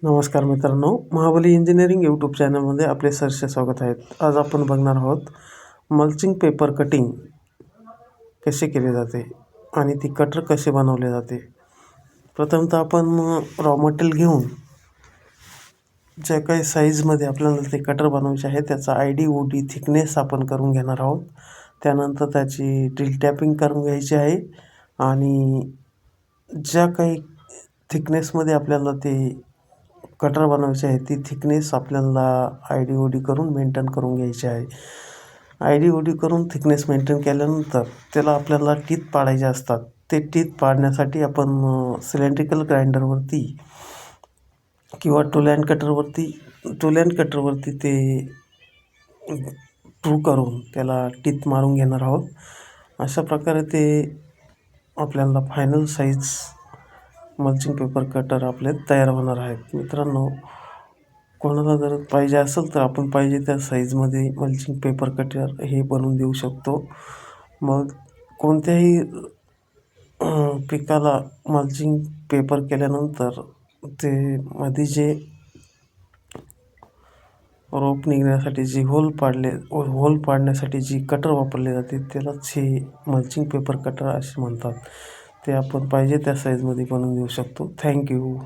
नमस्कार मित्रांनो, महाबली engineering YouTube चॅनलमध्ये आपले सहर्ष स्वागत आहेत. आज आपण बघणार आहोत मल्चिंग पेपर कटिंग कसे केले जाते आणि ती कटर कसे बनवले जाते. प्रथमतः आपण रॉ मटेरियल घेऊन ज्या काही साईजमध्ये आपल्याला ते कटर बनवायचे आहे त्याचा ID/OD थिकनेस आपण करून घेणार आहोत. त्यानंतर त्याची ड्रिल टॅपिंग करून घ्यायची आहे आणि ज्या काही थिकनेसमध्ये आपल्याला ते कटर बनवायचे आहे ती थिकनेस आपल्याला ID/OD करून मेंटेन करून घ्यायची आहे. ID/OD करून थिकनेस मेंटेन केल्यानंतर त्याला आपल्याला टीथ पाडायचे असतात. ते टीथ पाडण्यासाठी आपण सिलेंड्रिकल ग्राइंडरवरती किंवा टूल अँड कटरवरती ते ट्रू करून त्याला टीथ मारून घेणार आहोत. अशा प्रकारे ते आपल्याला final size mulching paper cutter आपले तयार होणार आहेत. मित्रांनो, कोणाला जर पाहिजे असेल तर आपण पाहिजे त्या साईजमध्ये मल्चिंग पेपर कटर हे बनवून देऊ शकतो. मग कोणत्याही पिकाला मल्चिंग पेपर केल्यानंतर ते मध्ये जे रोप निघण्यासाठी जी होल पाडण्यासाठी जी कटर वापरले जाते त्यालाच हे मल्चिंग पेपर कटर असे म्हणतात. ते आपण पाहिजे त्या साईजमध्ये बनवून देऊ शकतो. थँक्यू.